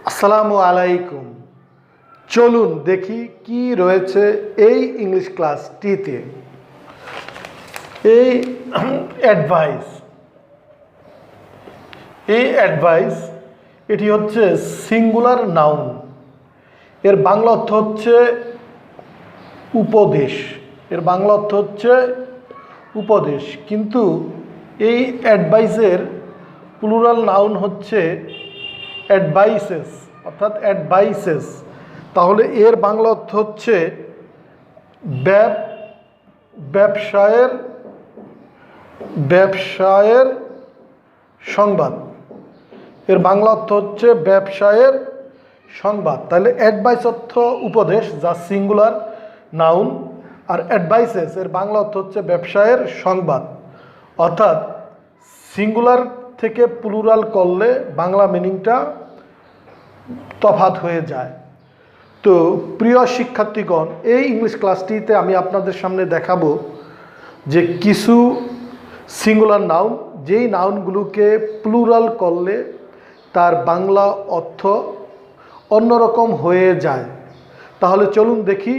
আসসালামু আলাইকুম। চলুন দেখি কি রয়েছে এই ইংলিশ ক্লাসটিতে। এই অ্যাডভাইস এটি হচ্ছে সিঙ্গুলার নাউন। এর বাংলা অর্থ হচ্ছে উপদেশ। উপদেশ, কিন্তু এই অ্যাডভাইসের প্লুরাল নাউন হচ্ছে অ্যাডভাইসেস, অর্থাৎ অ্যাডভাইসেস। তাহলে এর বাংলা অর্থ হচ্ছে ব্যবসায়ের সংবাদ। এর বাংলা অর্থ হচ্ছে ব্যবসায়ের সংবাদ। তাহলে অ্যাডভাইস অর্থ উপদেশ, যা সিঙ্গুলার নাউন, আর অ্যাডভাইসেস এর বাংলা অর্থ হচ্ছে ব্যবসায়ের সংবাদ। অর্থাৎ সিঙ্গুলার থেকে প্লুরাল করলে বাংলা মিনিংটা তফাৎ হয়ে যায়। তো প্রিয় শিক্ষার্থীগণ, এই ইংলিশ ক্লাসটিতে আমি আপনাদের সামনে দেখাবো যে কিছু সিঙ্গুলার নাউন, যেই নাউনগুলোকে প্লুরাল করলে তার বাংলা অর্থ অন্যরকম হয়ে যায়। তাহলে চলুন দেখি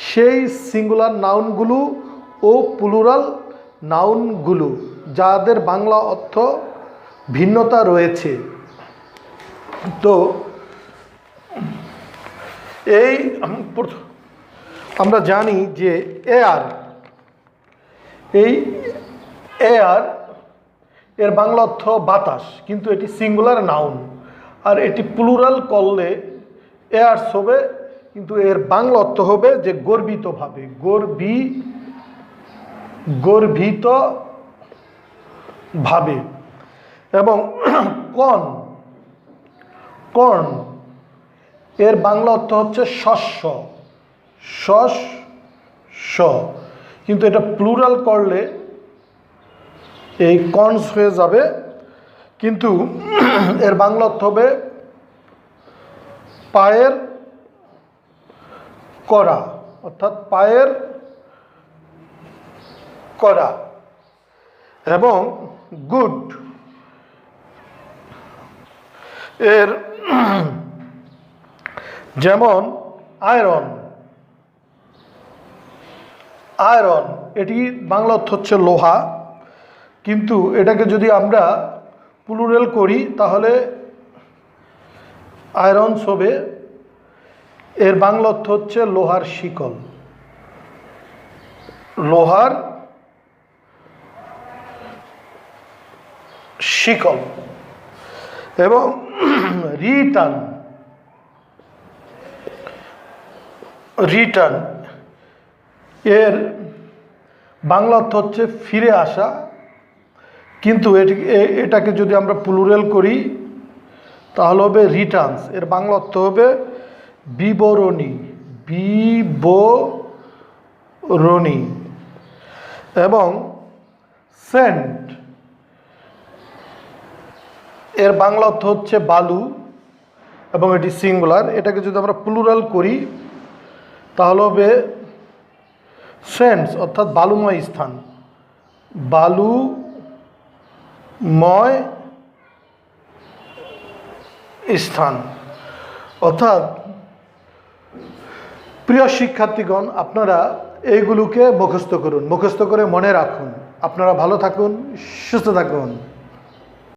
সেই সিঙ্গুলার নাউনগুলো ও প্লুরাল নাউনগুলো, যাদের বাংলা অর্থ ভিন্নতা রয়েছে। তো এই আমরা জানি যে এয়ার এর বাংলা অর্থ বাতাস, কিন্তু এটি সিঙ্গুলার নাউন। আর এটি প্লুরাল করলে এয়ার্স হবে, কিন্তু এর বাংলা অর্থ হবে যে গর্বিতভাবে, গর্বিতভাবে। এবং কর্ন এর বাংলা অর্থ হচ্ছে শস্য, কিন্তু এটা প্লুরাল করলে এই কর্নস হয়ে যাবে, কিন্তু এর বাংলা অর্থ হবে পায়ের করা, অর্থাৎ পায়ের করা। এবং গুড এর যেমন আয়রন, এটি বাংলা অর্থ হচ্ছে লোহা, কিন্তু এটাকে যদি আমরা প্লুরাল করি তাহলে আয়রনস হবে। এর বাংলা অর্থ হচ্ছে লোহার শিকল, এবং রিটার্ন এর বাংলা অর্থ হচ্ছে ফিরে আসা, কিন্তু এটাকে যদি আমরা প্লুরাল করি তাহলে হবে রিটার্নস। এর বাংলা অর্থ হবে বিবরণী। এবং সেন্ট এর বাংলা অর্থ হচ্ছে বালু, এবং এটি সিঙ্গুলার। এটাকে যদি আমরা প্লুরাল করি তাহলে হবে সেন্টস, অর্থাৎ বালুময় স্থান। অর্থাৎ প্রিয় শিক্ষার্থীগণ, আপনারা এইগুলোকে মুখস্থ করে মনে রাখুন। আপনারা ভালো থাকুন, সুস্থ থাকুন।